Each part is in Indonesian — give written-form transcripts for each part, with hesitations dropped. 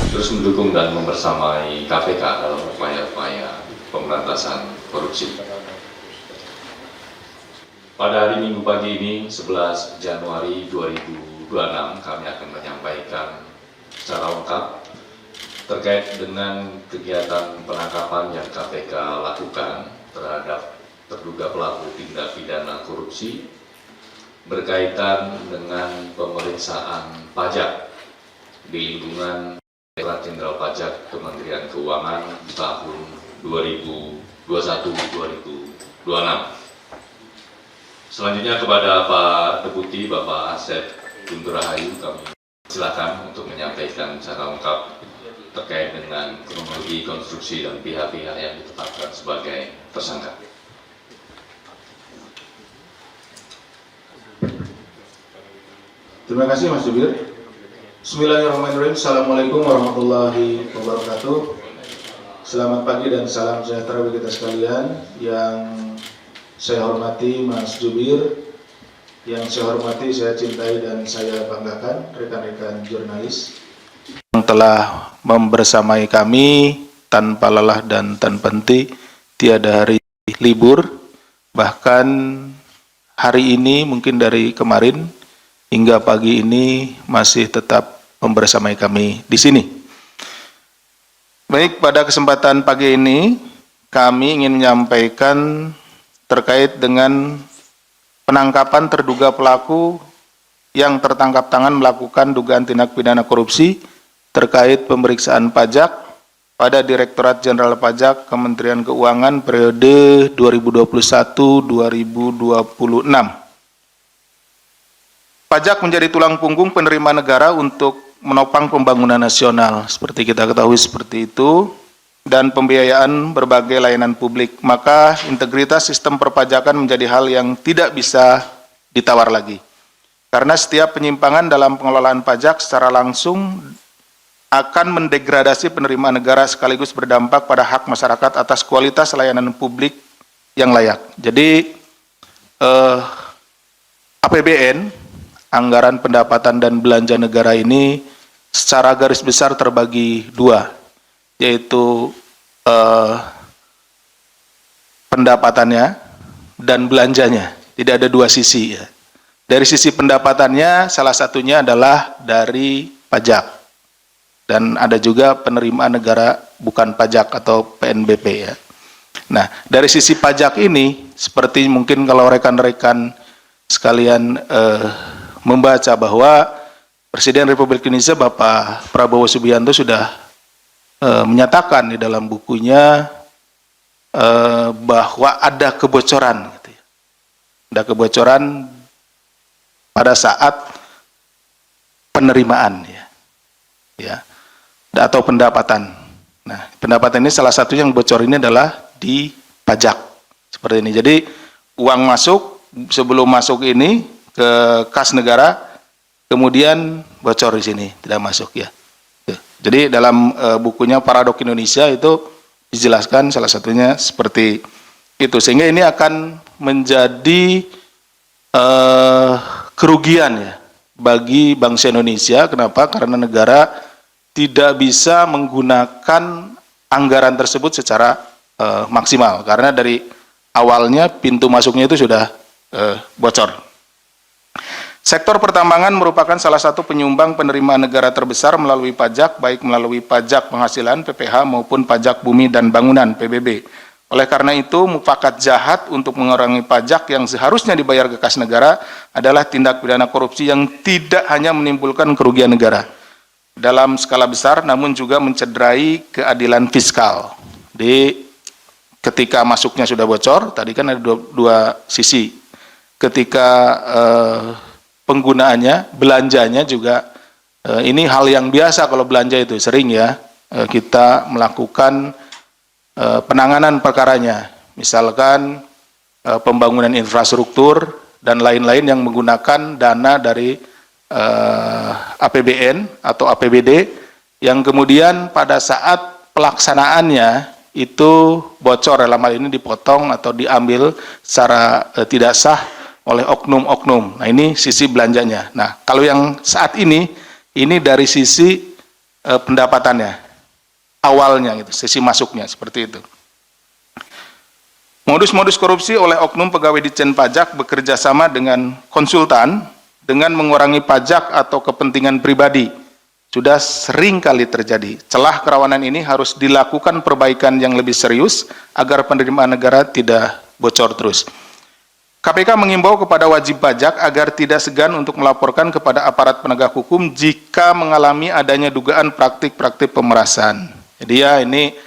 Terus mendukung dan membersamai KPK dalam upaya-upaya pemberantasan korupsi. Pada hari Minggu pagi ini, 11 Januari 2026, kami akan menyampaikan secara lengkap terkait dengan kegiatan penangkapan yang KPK lakukan terhadap terduga pelaku tindak pidana korupsi berkaitan dengan pemeriksaan pajak di lingkungan Direktorat Jenderal Pajak Kementerian Keuangan tahun 2021-2026. Selanjutnya kepada Pak Deputi Bapak Asep Guntur Rahayu, kami silakan untuk menyampaikan secara lengkap terkait dengan kronologi konstruksi dan pihak-pihak yang ditetapkan sebagai tersangka. Terima kasih Mas Jubir. Bismillahirrahmanirrahim. Assalamualaikum warahmatullahi wabarakatuh. Selamat pagi dan salam sejahtera bagi kita sekalian. Yang saya hormati Mas Jubir, yang saya hormati, saya cintai dan saya banggakan rekan-rekan jurnalis yang telah membersamai kami tanpa lelah dan tanpa henti, tiada hari libur. Bahkan hari ini mungkin dari kemarin hingga pagi ini masih tetap membersamai kami di sini. Baik, pada kesempatan pagi ini kami ingin menyampaikan terkait dengan penangkapan terduga pelaku yang tertangkap tangan melakukan dugaan tindak pidana korupsi terkait pemeriksaan pajak pada Direktorat Jenderal Pajak Kementerian Keuangan periode 2021-2026. Pajak menjadi tulang punggung penerimaan negara untuk menopang pembangunan nasional, seperti kita ketahui seperti itu, dan pembiayaan berbagai layanan publik. Maka integritas sistem perpajakan menjadi hal yang tidak bisa ditawar lagi. Karena setiap penyimpangan dalam pengelolaan pajak secara langsung akan mendegradasi penerimaan negara sekaligus berdampak pada hak masyarakat atas kualitas layanan publik yang layak. Jadi APBN, anggaran pendapatan dan belanja negara ini secara garis besar terbagi dua, yaitu pendapatannya dan belanjanya. Tidak ada dua sisi ya. Dari sisi pendapatannya salah satunya adalah dari pajak, dan ada juga penerimaan negara bukan pajak atau PNBP ya. Nah, dari sisi pajak ini seperti mungkin kalau rekan-rekan sekalian membaca bahwa Presiden Republik Indonesia Bapak Prabowo Subianto sudah menyatakan di dalam bukunya bahwa ada kebocoran, gitu ya. Ada kebocoran pada saat penerimaan ya, atau pendapatan. Nah, pendapatan ini salah satu yang bocor ini adalah di pajak seperti ini. Jadi uang masuk, sebelum masuk ini ke kas negara, kemudian bocor di sini, tidak masuk ya. Jadi dalam bukunya Paradok Indonesia itu dijelaskan salah satunya seperti itu, sehingga ini akan menjadi kerugian ya bagi bangsa Indonesia. Kenapa? Karena negara tidak bisa menggunakan anggaran tersebut secara maksimal, karena dari awalnya pintu masuknya itu sudah bocor. Sektor pertambangan merupakan salah satu penyumbang penerimaan negara terbesar melalui pajak, baik melalui pajak penghasilan PPH maupun pajak bumi dan bangunan PBB. Oleh karena itu, mufakat jahat untuk mengurangi pajak yang seharusnya dibayar ke kas negara adalah tindak pidana korupsi yang tidak hanya menimbulkan kerugian negara dalam skala besar, namun juga mencederai keadilan fiskal. Ketika masuknya sudah bocor, tadi kan ada dua sisi. Ketika penggunaannya, belanjanya juga, ini hal yang biasa kalau belanja itu, sering ya kita melakukan penanganan perkaranya, misalkan pembangunan infrastruktur dan lain-lain yang menggunakan dana dari APBN atau APBD, yang kemudian pada saat pelaksanaannya itu bocor, dalam hal ini dipotong atau diambil secara tidak sah oleh oknum-oknum. Nah, ini sisi belanjanya. Nah, kalau yang saat ini dari sisi pendapatannya, awalnya gitu, sisi masuknya seperti itu. Modus-modus korupsi oleh oknum pegawai Ditjen Pajak bekerja sama dengan konsultan dengan mengurangi pajak atau kepentingan pribadi. Sudah sering kali terjadi. Celah kerawanan ini harus dilakukan perbaikan yang lebih serius agar penerimaan negara tidak bocor terus. KPK mengimbau kepada wajib pajak agar tidak segan untuk melaporkan kepada aparat penegak hukum jika mengalami adanya dugaan praktik-praktik pemerasan. Jadi ya, ini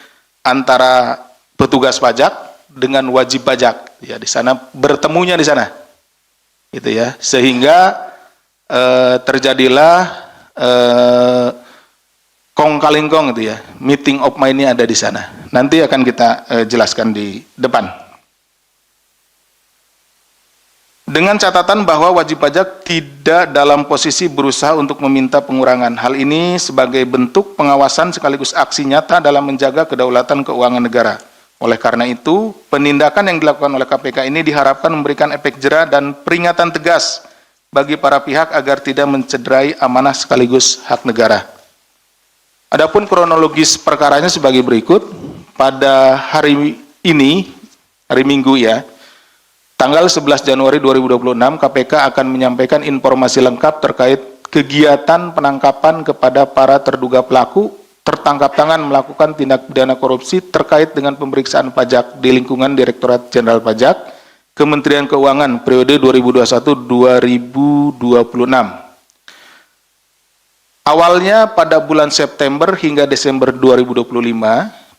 antara petugas pajak dengan wajib pajak. Ya, di sana bertemunya di sana. Gitu ya. Sehingga terjadilah kong kaling kong gitu ya, meeting of mind-nya ada di sana. Nanti akan kita jelaskan di depan. Dengan catatan bahwa wajib pajak tidak dalam posisi berusaha untuk meminta pengurangan. Hal ini sebagai bentuk pengawasan sekaligus aksi nyata dalam menjaga kedaulatan keuangan negara. Oleh karena itu, penindakan yang dilakukan oleh KPK ini diharapkan memberikan efek jera dan peringatan tegas bagi para pihak agar tidak mencederai amanah sekaligus hak negara. Adapun kronologis perkaranya sebagai berikut. Pada hari ini, hari Minggu ya, tanggal 11 Januari 2026, KPK akan menyampaikan informasi lengkap terkait kegiatan penangkapan kepada para terduga pelaku tertangkap tangan melakukan tindak pidana korupsi terkait dengan pemeriksaan pajak di lingkungan Direktorat Jenderal Pajak, Kementerian Keuangan periode 2021-2026. Awalnya pada bulan September hingga Desember 2025,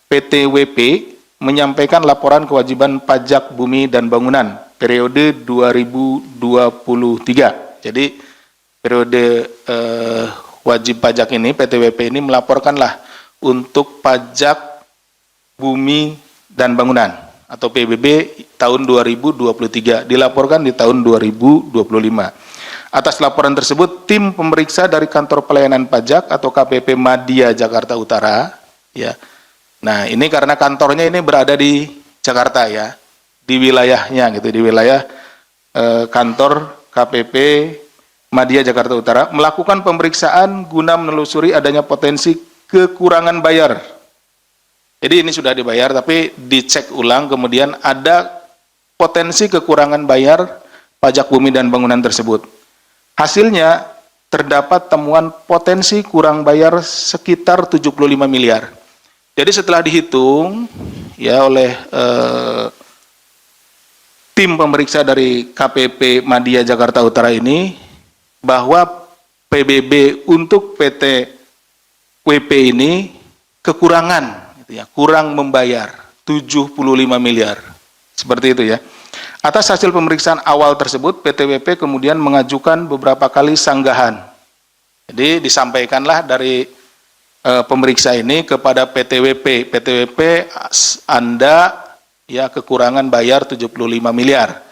PTWP menyampaikan laporan kewajiban pajak bumi dan bangunan periode 2023. Jadi periode wajib pajak ini, PTWP ini melaporkanlah untuk pajak bumi dan bangunan atau PBB tahun 2023, dilaporkan di tahun 2025. Atas laporan tersebut, tim pemeriksa dari Kantor Pelayanan Pajak atau KPP Madya Jakarta Utara, ya. Nah, ini karena kantornya ini berada di Jakarta ya, di wilayahnya gitu, di wilayah kantor KPP Madya Jakarta Utara, melakukan pemeriksaan guna menelusuri adanya potensi kekurangan bayar. Jadi ini sudah dibayar, tapi dicek ulang, kemudian ada potensi kekurangan bayar pajak bumi dan bangunan tersebut. Hasilnya, terdapat temuan potensi kurang bayar sekitar 75 miliar. Jadi setelah dihitung ya oleh tim pemeriksa dari KPP Madya Jakarta Utara ini, bahwa PBB untuk PT WP ini kekurangan, gitu ya, kurang membayar 75 miliar, seperti itu ya. Atas hasil pemeriksaan awal tersebut, PTWP kemudian mengajukan beberapa kali sanggahan. Jadi disampaikanlah dari pemeriksa ini kepada PTWP, Anda ya kekurangan bayar 75 miliar.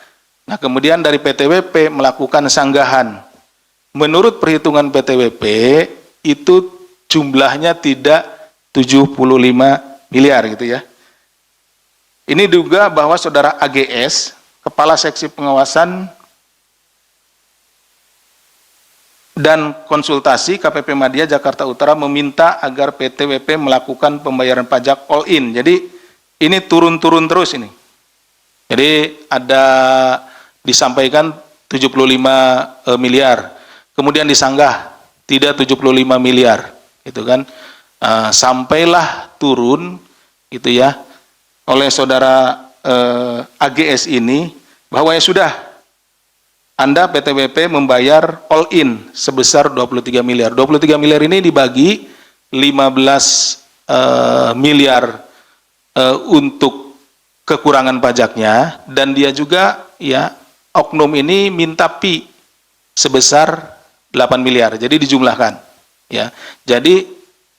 Nah, kemudian dari PTWP melakukan sanggahan. Menurut perhitungan PTWP itu jumlahnya tidak 75 miliar gitu ya. Ini juga bahwa saudara AGS, Kepala Seksi Pengawasan dan Konsultasi KPP Madya Jakarta Utara meminta agar PTWP melakukan pembayaran pajak all in. Jadi ini turun-turun terus ini. Jadi ada disampaikan 75 miliar. Kemudian disanggah tidak 75 miliar, gitu kan? Sampailah turun, gitu ya, oleh saudara AGS ini bahwa ya sudah, Anda PTWP membayar all in sebesar 23 miliar. 23 miliar ini dibagi 15 miliar untuk kekurangan pajaknya, dan dia juga ya oknum ini minta pi sebesar 8 miliar, jadi dijumlahkan ya. Jadi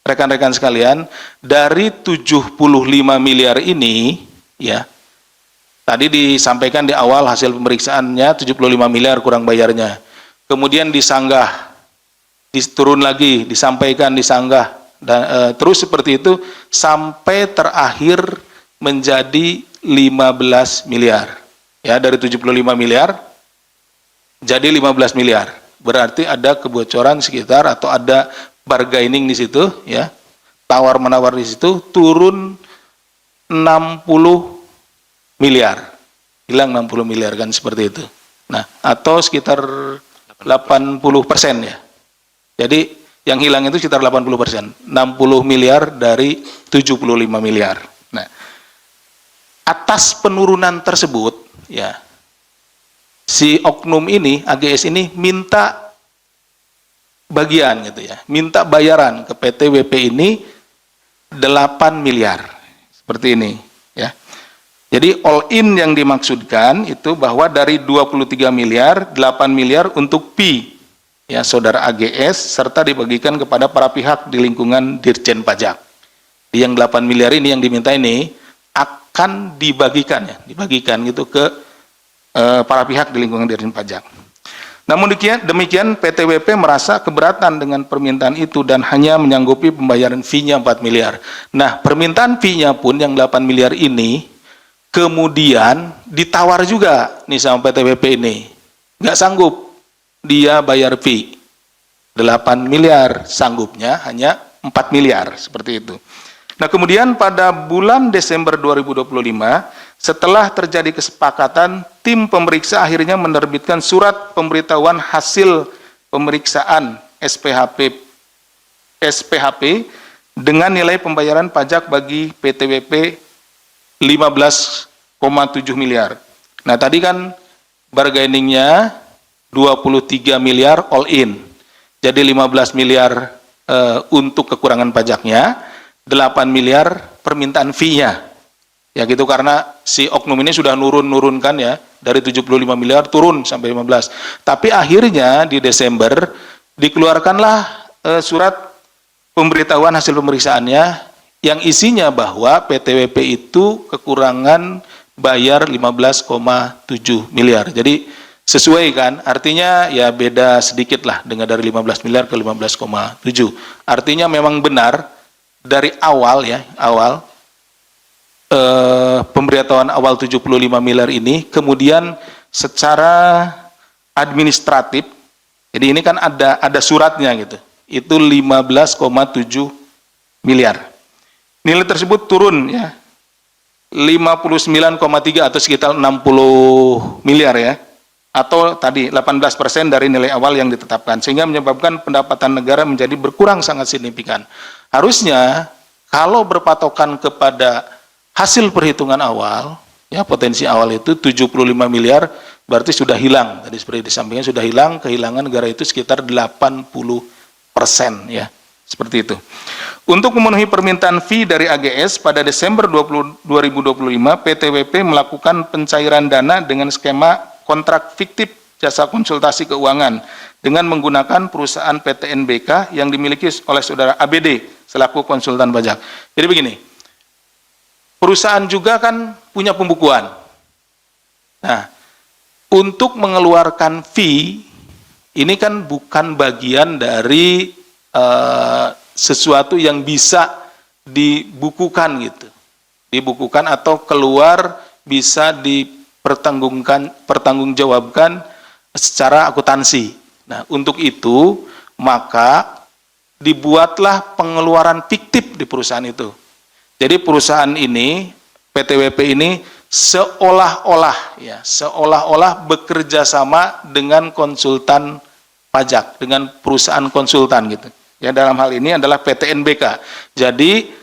rekan-rekan sekalian, dari 75 miliar ini ya, tadi disampaikan di awal hasil pemeriksaannya 75 miliar kurang bayarnya, kemudian disanggah, turun lagi, disampaikan, disanggah, Dan terus seperti itu sampai terakhir menjadi 15 miliar. Ya, dari 75 miliar jadi 15 miliar. Berarti ada kebocoran sekitar atau ada bargaining di situ, ya. Tawar-menawar di situ, turun 60 miliar. Hilang 60 miliar kan seperti itu. Nah, atau sekitar 80% ya. Jadi yang hilang itu sekitar 80%. 60 miliar dari 75 miliar. Nah, atas penurunan tersebut, ya, si oknum ini, AGS ini minta bagian gitu ya, minta bayaran ke PTWP ini 8 miliar. Seperti ini, ya. Jadi all in yang dimaksudkan itu bahwa dari 23 miliar, 8 miliar untuk fee, ya, saudara AGS, serta dibagikan kepada para pihak di lingkungan Dirjen Pajak. Yang 8 miliar ini yang diminta ini akan dibagikan, ya, dibagikan gitu ke para pihak di lingkungan Dirjen Pajak. Namun demikian PTWP merasa keberatan dengan permintaan itu dan hanya menyanggupi pembayaran fee-nya 4 miliar. Nah, permintaan fee-nya pun yang 8 miliar ini kemudian ditawar juga nih sama PTWP ini. Nggak sanggup dia bayar fee 8 miliar, sanggupnya hanya 4 miliar, seperti itu. Nah, kemudian pada bulan Desember 2025, setelah terjadi kesepakatan, tim pemeriksa akhirnya menerbitkan surat pemberitahuan hasil pemeriksaan SPHP dengan nilai pembayaran pajak bagi PTWP 15,7 miliar. Nah, tadi kan bargainingnya 23 miliar all in. Jadi 15 miliar untuk kekurangan pajaknya, 8 miliar permintaan fee-nya. Ya gitu, karena si oknum ini sudah nurunkan ya, dari 75 miliar turun sampai 15. Tapi akhirnya di Desember dikeluarkanlah surat pemberitahuan hasil pemeriksaannya yang isinya bahwa PTWP itu kekurangan bayar 15,7 miliar. Jadi sesuai kan, artinya ya beda sedikit lah dengan dari 15 miliar ke 15,7. Artinya memang benar dari awal ya, pemberitahuan awal 75 miliar ini kemudian secara administratif, jadi ini kan ada suratnya gitu, itu 15,7 miliar. Nilai tersebut turun ya 59,3 atau sekitar 60 miliar ya, atau tadi 18% dari nilai awal yang ditetapkan, sehingga menyebabkan pendapatan negara menjadi berkurang sangat signifikan. Harusnya kalau berpatokan kepada hasil perhitungan awal, ya potensi awal itu 75 miliar, berarti sudah hilang. Tadi seperti disampaikan sudah hilang, kehilangan negara itu sekitar 80% ya, seperti itu. Untuk memenuhi permintaan fee dari AGS pada Desember 2025, PTWP melakukan pencairan dana dengan skema kontrak fiktif jasa konsultasi keuangan dengan menggunakan perusahaan PTNBK yang dimiliki oleh saudara ABD selaku konsultan pajak. Jadi begini, perusahaan juga kan punya pembukuan. Nah, untuk mengeluarkan fee, ini kan bukan bagian dari sesuatu yang bisa dibukukan gitu. Dibukukan atau keluar bisa pertanggungjawabkan secara akuntansi. Nah, untuk itu maka dibuatlah pengeluaran fiktif di perusahaan itu. Jadi perusahaan ini, PTWP ini seolah-olah bekerja sama dengan konsultan pajak, dengan perusahaan konsultan gitu. Ya, dalam hal ini adalah PTNBK. Jadi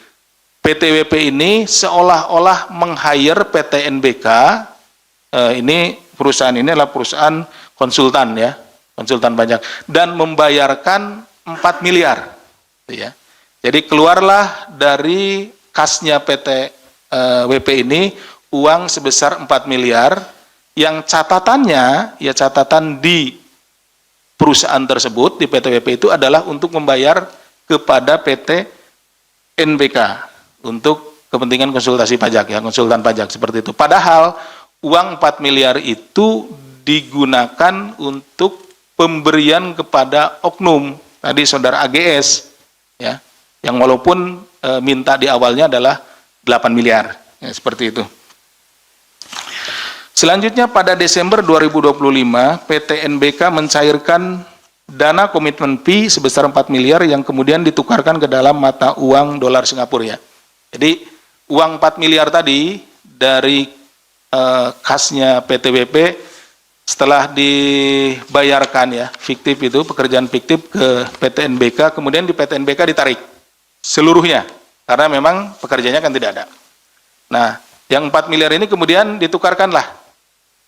PTWP ini seolah-olah meng-hire PTNBK, ini perusahaan ini adalah perusahaan konsultan ya, konsultan pajak, dan membayarkan 4 miliar. Ya. Jadi keluarlah dari kasnya PTWP ini uang sebesar 4 miliar yang catatannya, ya catatan di perusahaan tersebut, di PTWP itu adalah untuk membayar kepada PT NBK untuk kepentingan konsultasi pajak, ya, konsultan pajak seperti itu. Padahal uang 4 miliar itu digunakan untuk pemberian kepada oknum, tadi saudara AGS, ya, Yang walaupun minta di awalnya adalah 8 miliar, ya, seperti itu. Selanjutnya pada Desember 2025, PT NBK mencairkan dana komitmen fee sebesar 4 miliar yang kemudian ditukarkan ke dalam mata uang dolar Singapura, ya. Jadi uang 4 miliar tadi dari kasnya PTWP setelah dibayarkan, ya, fiktif itu, pekerjaan fiktif ke PT NBK, kemudian di PT NBK ditarik seluruhnya, karena memang pekerjaannya kan tidak ada. Nah, yang 4 miliar ini kemudian ditukarkanlah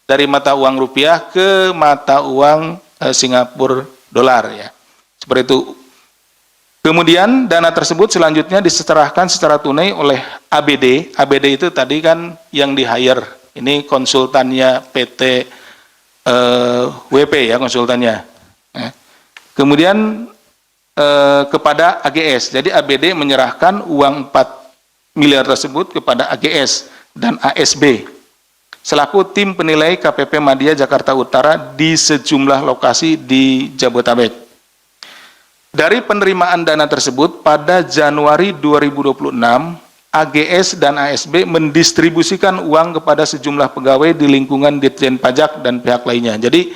dari mata uang rupiah ke mata uang Singapura dolar, ya. Seperti itu. Kemudian dana tersebut selanjutnya diserahkan secara tunai oleh ABD. ABD itu tadi kan yang di-hire. Ini konsultannya PT WP, ya, konsultannya. Kemudian kepada AGS. Jadi ABD menyerahkan uang 4 miliar tersebut kepada AGS dan ASB selaku tim penilai KPP Madya Jakarta Utara di sejumlah lokasi di Jabodetabek. Dari penerimaan dana tersebut pada Januari 2026, AGS dan ASB mendistribusikan uang kepada sejumlah pegawai di lingkungan Ditjen Pajak dan pihak lainnya. Jadi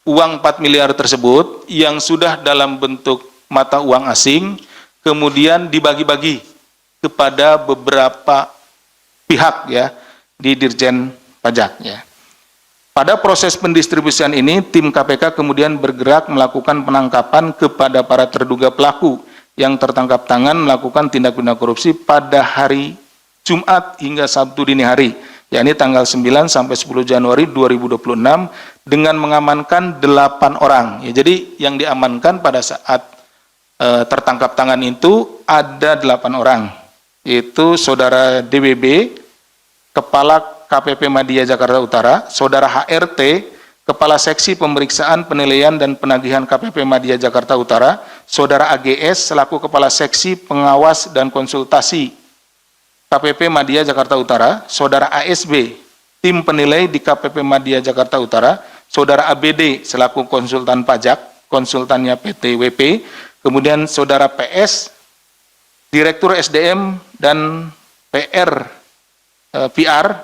uang 4 miliar tersebut yang sudah dalam bentuk mata uang asing kemudian dibagi-bagi kepada beberapa pihak, ya, di Ditjen Pajak, ya. Pada proses pendistribusian ini, tim KPK kemudian bergerak melakukan penangkapan kepada para terduga pelaku yang tertangkap tangan melakukan tindak pidana korupsi pada hari Jumat hingga Sabtu dini hari, yakni tanggal 9 sampai 10 Januari 2026 dengan mengamankan 8 orang. Ya, jadi yang diamankan pada saat tertangkap tangan itu ada 8 orang, yaitu Saudara DWB, Kepala KPP Madya Jakarta Utara, Saudara HRT, Kepala Seksi Pemeriksaan, Penilaian, dan Penagihan KPP Madya Jakarta Utara, Saudara AGS selaku Kepala Seksi Pengawas dan Konsultasi KPP Madya Jakarta Utara, Saudara ASB, Tim Penilai di KPP Madya Jakarta Utara, Saudara ABD selaku Konsultan Pajak, konsultannya PT WP, kemudian Saudara PS, Direktur SDM dan PR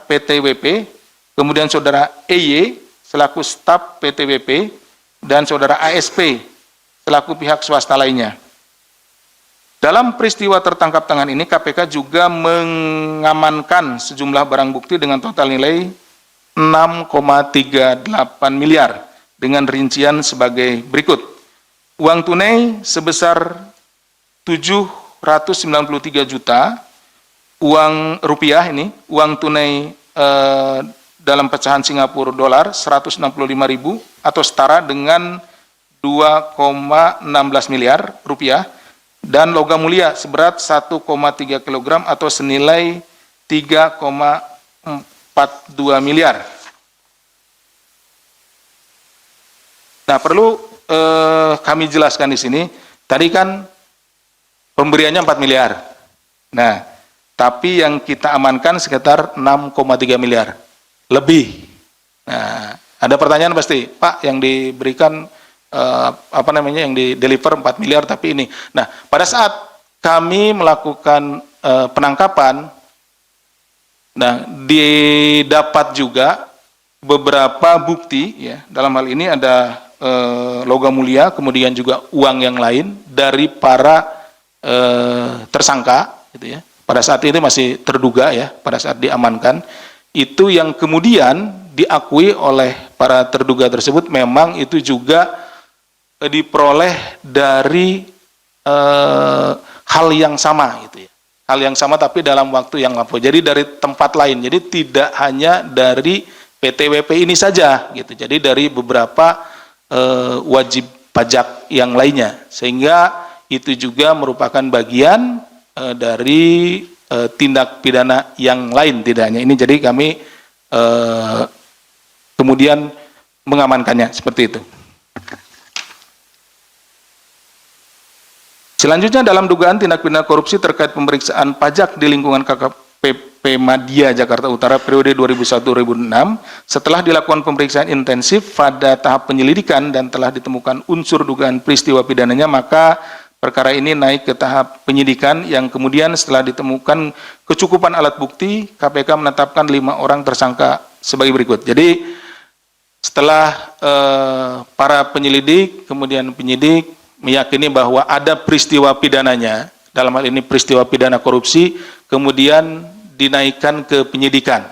PT WP, kemudian Saudara EY selaku staf PTWP, dan Saudara ASP selaku pihak swasta lainnya. Dalam peristiwa tertangkap tangan ini, KPK juga mengamankan sejumlah barang bukti dengan total nilai 6,38 miliar dengan rincian sebagai berikut. Uang tunai sebesar 793 juta, uang rupiah ini, uang tunai dalam pecahan Singapura dolar 165.000 atau setara dengan 2,16 miliar rupiah, dan logam mulia seberat 1,3 kg atau senilai 3,42 miliar. Nah, perlu kami jelaskan di sini, tadi kan pemberiannya 4 miliar. Nah, tapi yang kita amankan sekitar 6,3 miliar. Lebih. Nah, ada pertanyaan pasti, Pak, yang diberikan yang di-deliver 4 miliar tapi ini. Nah, pada saat kami melakukan penangkapan, nah, didapat juga beberapa bukti, ya. Dalam hal ini ada logam mulia, kemudian juga uang yang lain dari para tersangka, gitu, ya. Pada saat ini masih terduga, ya, pada saat diamankan, itu yang kemudian diakui oleh para terduga tersebut memang itu juga diperoleh dari hal yang sama, gitu, ya. Hal yang sama tapi dalam waktu yang lampau. Jadi dari tempat lain. Jadi tidak hanya dari PTWP ini saja, gitu. Jadi dari beberapa wajib pajak yang lainnya. Sehingga itu juga merupakan bagian dari tindak pidana yang lain, tidak hanya ini. Jadi kami kemudian mengamankannya seperti itu. Selanjutnya dalam dugaan tindak pidana korupsi terkait pemeriksaan pajak di lingkungan KPP Madya Jakarta Utara periode 2001-2006, setelah dilakukan pemeriksaan intensif pada tahap penyelidikan dan telah ditemukan unsur dugaan peristiwa pidananya, maka perkara ini naik ke tahap penyidikan yang kemudian setelah ditemukan kecukupan alat bukti, KPK menetapkan 5 orang tersangka sebagai berikut. Jadi setelah para penyelidik, kemudian penyidik meyakini bahwa ada peristiwa pidananya, dalam hal ini peristiwa pidana korupsi, kemudian dinaikkan ke penyidikan.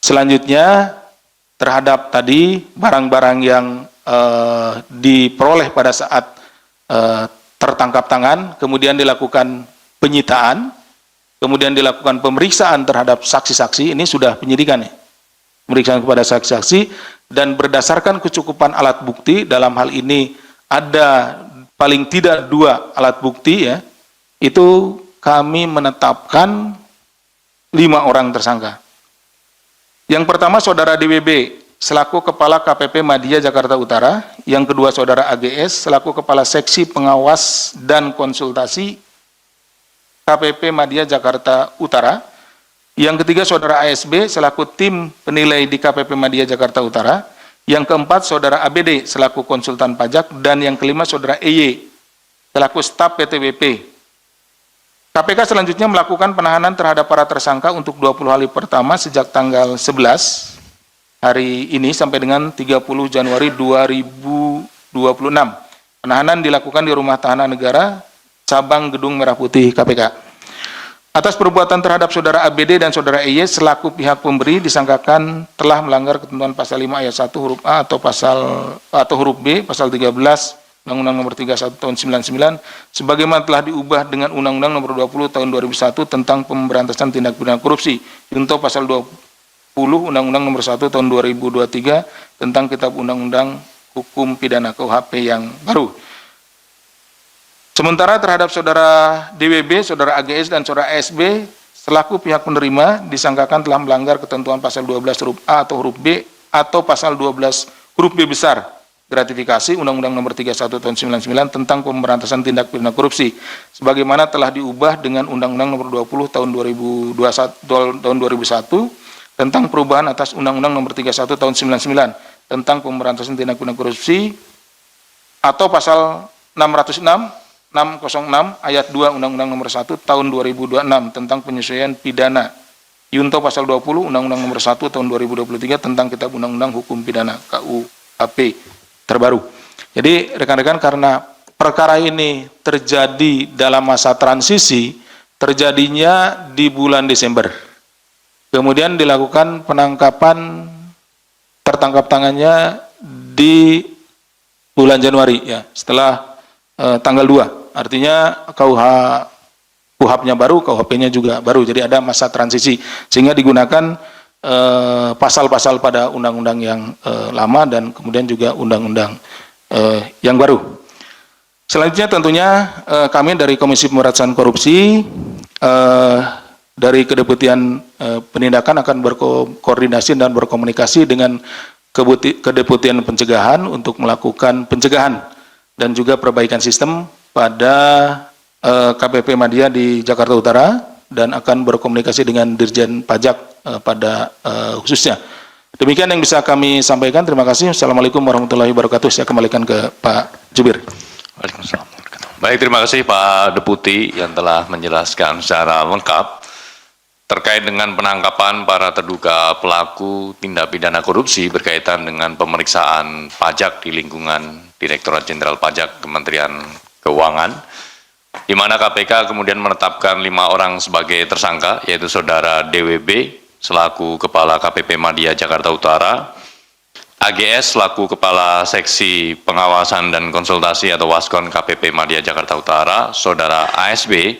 Selanjutnya terhadap tadi barang-barang yang diperoleh pada saat tertangkap tangan, kemudian dilakukan penyitaan, kemudian dilakukan pemeriksaan terhadap saksi-saksi, ini sudah penyidikan ya, pemeriksaan kepada saksi-saksi, dan berdasarkan kecukupan alat bukti, dalam hal ini ada paling tidak 2 alat bukti ya, itu kami menetapkan 5 orang tersangka. Yang pertama saudara DWB selaku Kepala KPP Madya Jakarta Utara, yang kedua saudara AGS selaku Kepala Seksi Pengawas dan Konsultasi KPP Madya Jakarta Utara, yang ketiga saudara ASB selaku tim penilai di KPP Madya Jakarta Utara, yang keempat saudara ABD selaku konsultan pajak, dan yang kelima saudara EY selaku staf PTWP. KPK selanjutnya melakukan penahanan terhadap para tersangka untuk 20 hari pertama sejak tanggal 11 hari ini sampai dengan 30 Januari 2026. Penahanan dilakukan di Rumah Tahanan Negara, Cabang Gedung Merah Putih KPK. Atas perbuatan terhadap saudara ABD dan saudara EY selaku pihak pemberi disangkakan telah melanggar ketentuan pasal 5 ayat 1 huruf A atau huruf B, pasal 13 Undang-Undang Nomor 31 Tahun 99, sebagaimana telah diubah dengan Undang-Undang Nomor 20 Tahun 2001 tentang pemberantasan tindak pidana korupsi, junto pasal 20 Undang-Undang Nomor 1 Tahun 2023 tentang Kitab Undang-Undang Hukum Pidana KUHP yang baru. Sementara terhadap saudara DWB, saudara AGS, dan saudara ASB selaku pihak penerima disangkakan telah melanggar ketentuan pasal 12 huruf A atau huruf B atau pasal 12 huruf B besar gratifikasi Undang-Undang Nomor 31 Tahun 99 tentang pemberantasan tindak pidana korupsi, sebagaimana telah diubah dengan Undang-Undang Nomor 20 Tahun 2001 tentang perubahan atas Undang-Undang Nomor 31 Tahun 99 tentang pemberantasan tindak pidana korupsi, atau pasal 606 ayat 2 Undang-Undang Nomor 1 Tahun 2026 tentang penyesuaian pidana, junto pasal 20 Undang-Undang Nomor 1 Tahun 2023 tentang Kitab Undang-Undang Hukum Pidana KUHP terbaru. Jadi rekan-rekan, karena perkara ini terjadi dalam masa transisi, terjadinya di bulan Desember. Kemudian dilakukan penangkapan, tertangkap tangannya di bulan Januari ya, setelah tanggal 2. Artinya KUHP-nya baru, KUHP-nya juga baru. Jadi ada masa transisi sehingga digunakan pasal-pasal pada undang-undang yang lama dan kemudian juga undang-undang yang baru. Selanjutnya tentunya kami dari Komisi Pemberantasan Korupsi dari Kedeputian Penindakan akan berkoordinasi dan berkomunikasi dengan Kedeputian Pencegahan untuk melakukan pencegahan dan juga perbaikan sistem pada KPP Madya di Jakarta Utara, dan akan berkomunikasi dengan Dirjen Pajak pada khususnya. Demikian yang bisa kami sampaikan. Terima kasih. Assalamualaikum warahmatullahi wabarakatuh. Saya kembalikan ke Pak Jubir. Waalaikumsalam. Baik, terima kasih Pak Deputi yang telah menjelaskan secara lengkap terkait dengan penangkapan para terduga pelaku tindak pidana korupsi berkaitan dengan pemeriksaan pajak di lingkungan Direktorat Jenderal Pajak Kementerian Keuangan, di mana KPK kemudian menetapkan 5 orang sebagai tersangka, yaitu saudara DWB selaku Kepala KPP Madya Jakarta Utara, AGS selaku Kepala Seksi Pengawasan dan Konsultasi atau Waskon KPP Madya Jakarta Utara, saudara ASB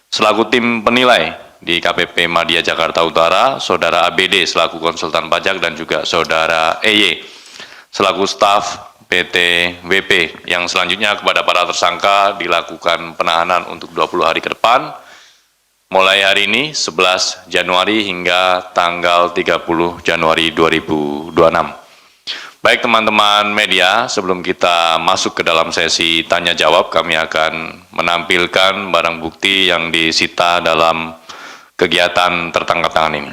selaku tim penilai di KPP Madya Jakarta Utara, saudara ABD selaku konsultan pajak, dan juga saudara EY selaku staf PTWP. Yang selanjutnya kepada para tersangka dilakukan penahanan untuk 20 hari ke depan, mulai hari ini 11 Januari hingga tanggal 30 Januari 2026. Baik teman-teman media, sebelum kita masuk ke dalam sesi tanya jawab, kami akan menampilkan barang bukti yang disita dalam kegiatan tertangkap tangan ini.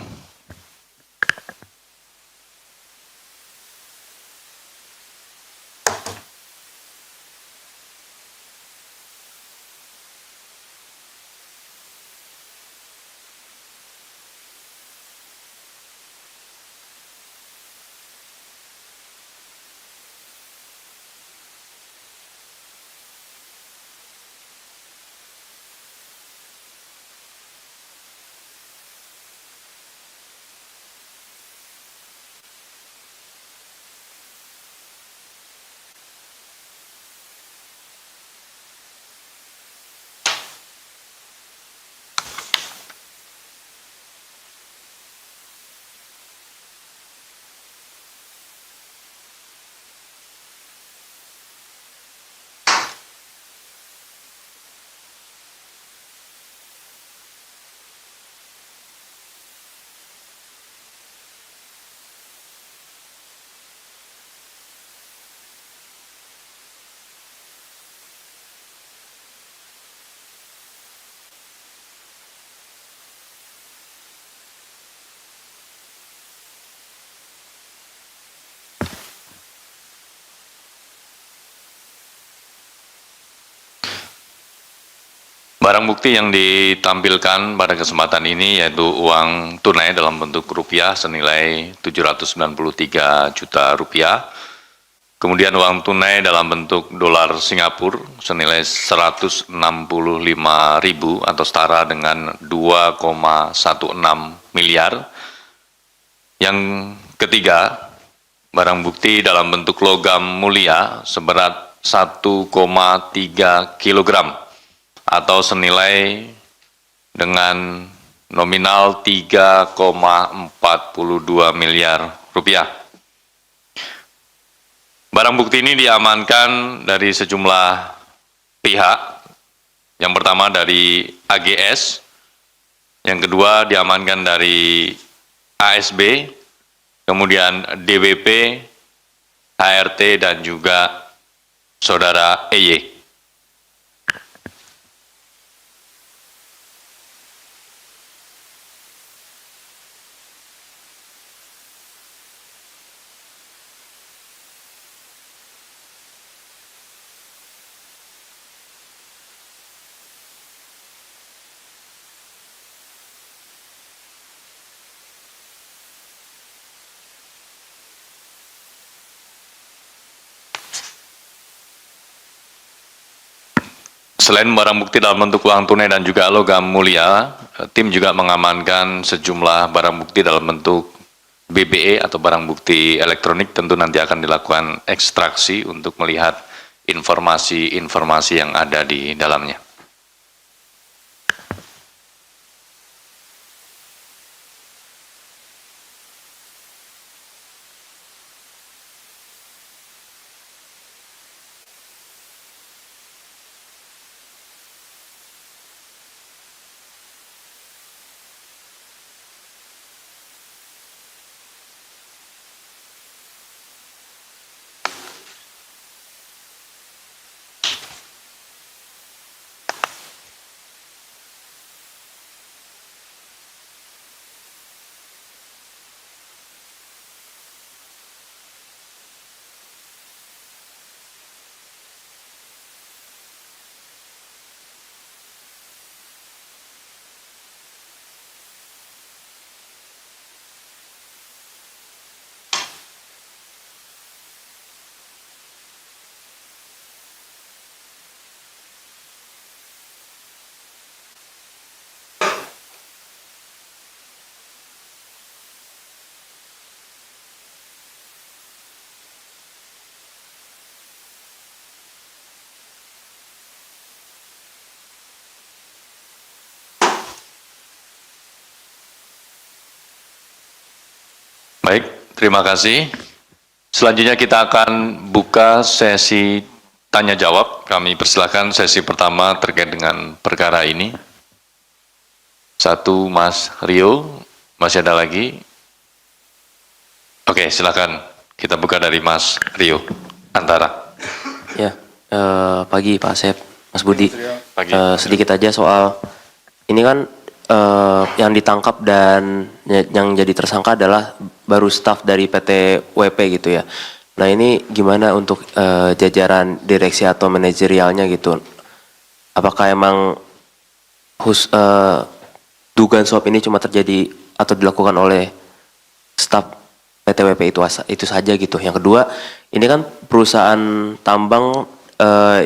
Barang bukti yang ditampilkan pada kesempatan ini yaitu uang tunai dalam bentuk rupiah senilai 793 juta rupiah. Kemudian uang tunai dalam bentuk dolar Singapura senilai 165.000 atau setara dengan 2,16 miliar. Yang ketiga, barang bukti dalam bentuk logam mulia seberat 1,3 kilogram atau senilai dengan nominal 3,42 miliar rupiah. Barang bukti ini diamankan dari sejumlah pihak. Yang pertama dari AGS, yang kedua diamankan dari ASB, kemudian DWP, HRT, dan juga Saudara EY. Selain barang bukti dalam bentuk uang tunai dan juga logam mulia, tim juga mengamankan sejumlah barang bukti dalam bentuk BBE atau barang bukti elektronik. Tentu nanti akan dilakukan ekstraksi untuk melihat informasi-informasi yang ada di dalamnya. Baik, terima kasih. Selanjutnya kita akan buka sesi tanya jawab. Kami persilakan sesi pertama terkait dengan perkara ini. Satu, Mas Rio. Masih ada lagi? Oke, silakan. Kita buka dari Mas Rio Antara. Ya, pagi Pak Asep, Mas Budi. Pagi. Sedikit aja soal ini kan yang ditangkap dan yang jadi tersangka adalah baru staf dari PT WP gitu ya. Nah ini gimana untuk jajaran direksi atau manajerialnya gitu? Apakah emang dugaan suap ini cuma terjadi atau dilakukan oleh staf PT WP itu saja gitu? Yang kedua, ini kan perusahaan tambang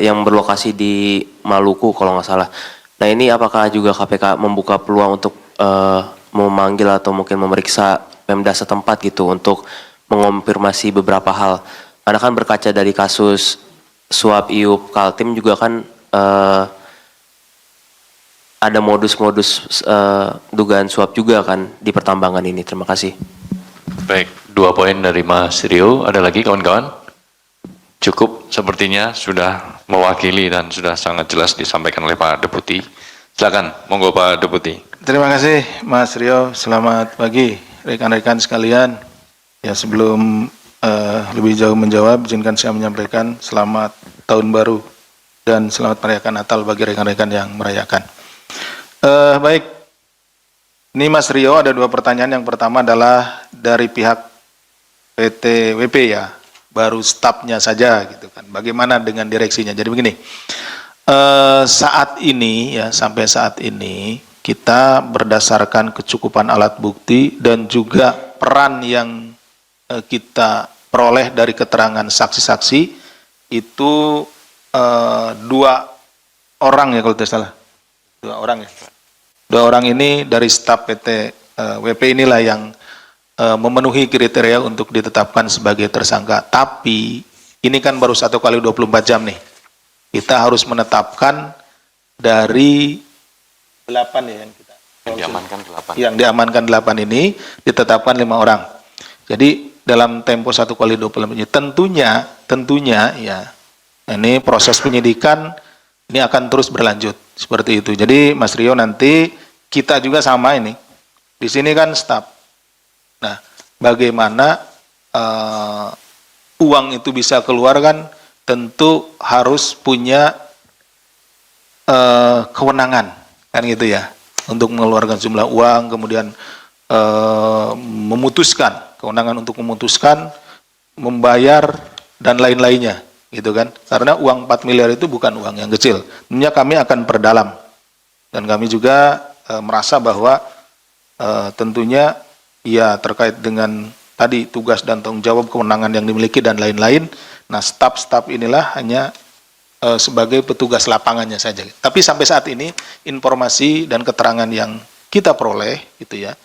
yang berlokasi di Maluku kalau nggak salah. Nah ini apakah juga KPK membuka peluang untuk memanggil atau mungkin memeriksa Pemda setempat gitu untuk mengonfirmasi beberapa hal. Karena kan berkaca dari kasus suap IUP Kaltim juga kan ada modus-modus dugaan suap juga kan di pertambangan ini. Terima kasih. Baik, 2 poin dari Mas Rio. Ada lagi kawan-kawan? Cukup sepertinya sudah mewakili dan sudah sangat jelas disampaikan oleh Pak Deputi. Silakan, monggo Pak Deputi. Terima kasih Mas Rio, selamat pagi rekan-rekan sekalian. Ya sebelum lebih jauh menjawab, izinkan saya menyampaikan selamat tahun baru dan selamat merayakan Natal bagi rekan-rekan yang merayakan. Baik, ini Mas Rio ada 2 pertanyaan. Yang pertama adalah dari pihak PT WP ya, baru stafnya saja gitu kan. Bagaimana dengan direksinya? Jadi begini, saat ini ya, sampai saat ini kita berdasarkan kecukupan alat bukti dan juga peran yang kita peroleh dari keterangan saksi-saksi itu 2 orang ya kalau tidak salah, 2 orang ya. 2 orang ini dari staf PT WP inilah yang memenuhi kriteria untuk ditetapkan sebagai tersangka. Tapi ini kan baru 1 kali 24 jam nih. Kita harus menetapkan dari 8 ya yang kita Diamankan 8. yang diamankan 8 ini ditetapkan 5 orang. Jadi dalam tempo 1 kali 24 jam tentunya ya ini proses penyidikan ini akan terus berlanjut seperti itu. Jadi Mas Rio nanti kita juga sama ini. Di sini kan staf. Nah, bagaimana uang itu bisa keluar kan tentu harus punya kewenangan kan gitu ya untuk mengeluarkan jumlah uang, kemudian memutuskan, kewenangan untuk memutuskan, membayar dan lain-lainnya gitu kan. Karena uang 4 miliar itu bukan uang yang kecil. Tentunya kami akan perdalam dan kami juga merasa bahwa tentunya ya terkait dengan tadi tugas dan tanggung jawab kewenangan yang dimiliki dan lain-lain. Nah, staf-staf inilah hanya sebagai petugas lapangannya saja. Tapi sampai saat ini informasi dan keterangan yang kita peroleh gitu ya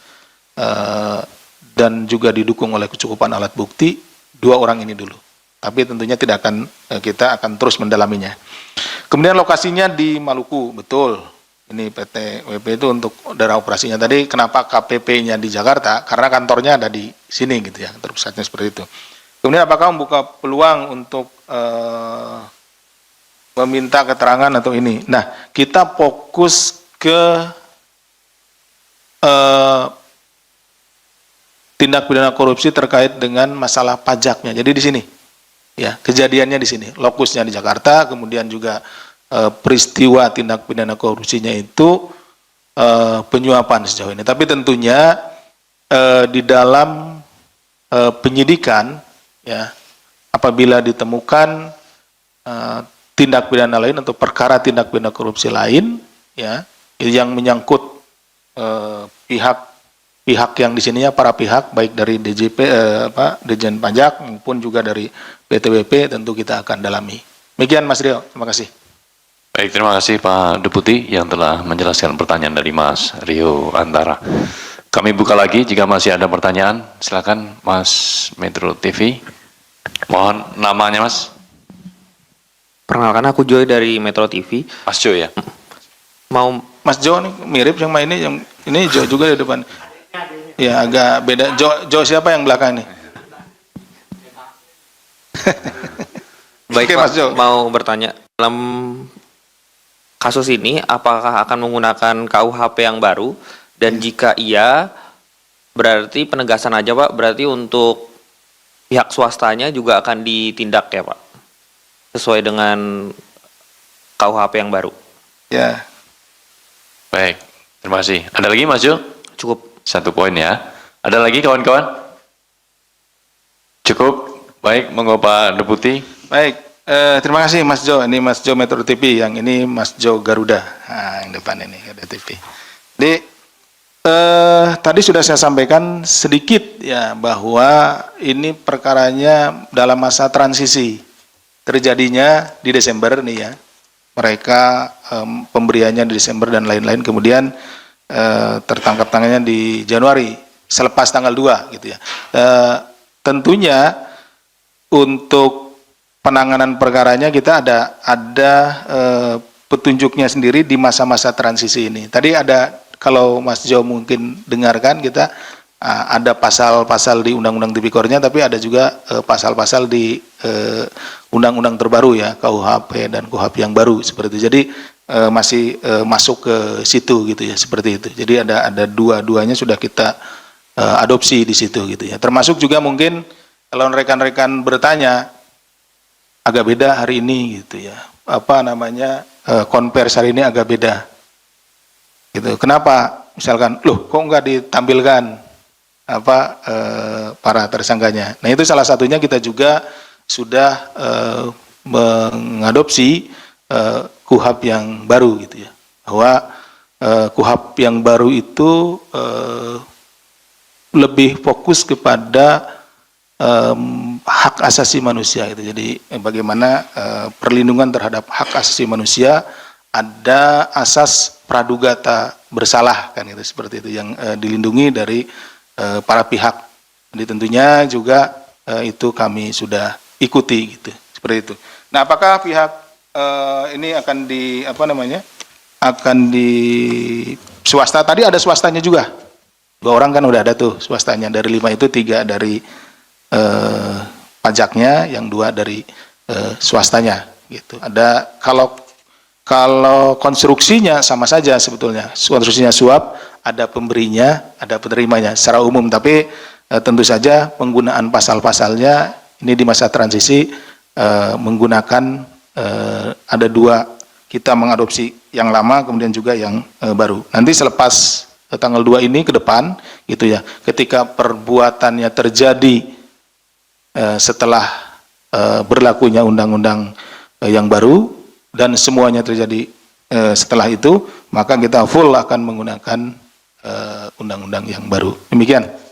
dan juga didukung oleh kecukupan alat bukti 2 orang ini dulu. Tapi tentunya tidak akan kita akan terus mendalaminya. Kemudian lokasinya di Maluku, betul. Ini PT WP itu untuk daerah operasinya. Tadi kenapa KPP-nya di Jakarta? Karena kantornya ada di sini gitu ya, terpusatnya seperti itu. Kemudian apakah membuka peluang untuk meminta keterangan atau ini? Nah, kita fokus ke tindak pidana korupsi terkait dengan masalah pajaknya. Jadi di sini, ya kejadiannya di sini, lokusnya di Jakarta, kemudian juga peristiwa tindak pidana korupsinya itu penyuapan sejauh ini. Tapi tentunya di dalam penyidikan, ya apabila ditemukan tindak pidana lain atau perkara tindak pidana korupsi lain, ya yang menyangkut pihak yang di sininya para pihak baik dari DJP Dirjen Pajak maupun juga dari PTWP tentu kita akan dalami. Demikian Mas Rio, terima kasih. Baik, terima kasih Pak Deputi yang telah menjelaskan pertanyaan dari Mas Rio Antara. Kami buka lagi jika masih ada pertanyaan. Silakan Mas Metro TV. Mohon namanya Mas. Perkenalkan aku Joy dari Metro TV. Mas Jo ya. Mau Mas Jo nih mirip sama ini, yang ini Jo juga di depan. Ya agak beda. Jo siapa yang belakang nih? baik Oke, Pak, Mas Jo. mau bertanya dalam kasus ini apakah akan menggunakan KUHP yang baru dan jika iya berarti penegasan aja Pak, berarti untuk pihak swastanya juga akan ditindak ya Pak sesuai dengan KUHP yang baru. Ya. Baik, terima kasih. Ada lagi Mas Jo? Cukup. 1 poin ya. Ada lagi kawan-kawan? Cukup? Baik, monggo Pak Deputi. Baik, terima kasih Mas Jo. Ini Mas Jo Metro TV, yang ini Mas Jo Garuda. Nah, yang depan ini ada TV. Jadi tadi sudah saya sampaikan sedikit ya bahwa ini perkaranya dalam masa transisi. Terjadinya di Desember nih ya. Mereka pemberiannya di Desember dan lain-lain, kemudian tertangkap tangannya di Januari selepas tanggal 2 gitu ya. Tentunya untuk penanganan perkaranya kita ada petunjuknya sendiri di masa-masa transisi ini. Tadi ada, kalau Mas Jo mungkin dengarkan, kita ada pasal-pasal di Undang-Undang Tipikornya, tapi ada juga pasal-pasal di undang-undang terbaru ya, KUHP dan KUHP yang baru seperti itu. Jadi masih masuk ke situ gitu ya, seperti itu. Jadi ada dua-duanya sudah kita adopsi di situ gitu ya. Termasuk juga mungkin kalau rekan-rekan bertanya agak beda hari ini gitu ya. Apa namanya konvers hari ini agak beda. Gitu. Kenapa? Misalkan, loh kok nggak ditampilkan para tersangkanya. Nah, itu salah satunya kita juga sudah mengadopsi KUHP yang baru gitu ya. Bahwa KUHP yang baru itu lebih fokus kepada hak asasi manusia gitu. Jadi bagaimana perlindungan terhadap hak asasi manusia, ada asas pradugata bersalah kan itu, seperti itu yang dilindungi dari para pihak. Jadi tentunya juga itu kami sudah ikuti gitu, seperti itu. Nah, apakah pihak ini akan akan di swasta? Tadi ada swastanya juga. 2 orang kan udah ada tuh swastanya, dari 5 itu 3 dari pajaknya, yang 2 dari swastanya gitu. Ada kalau konstruksinya sama saja sebetulnya, konstruksinya suap, ada pemberinya, ada penerimanya secara umum, tapi tentu saja penggunaan pasal-pasalnya ini di masa transisi menggunakan ada 2, kita mengadopsi yang lama kemudian juga yang baru. Nanti selepas tanggal 2 ini ke depan gitu ya, ketika perbuatannya terjadi setelah berlakunya undang-undang yang baru dan semuanya terjadi setelah itu, maka kita full akan menggunakan undang-undang yang baru. Demikian.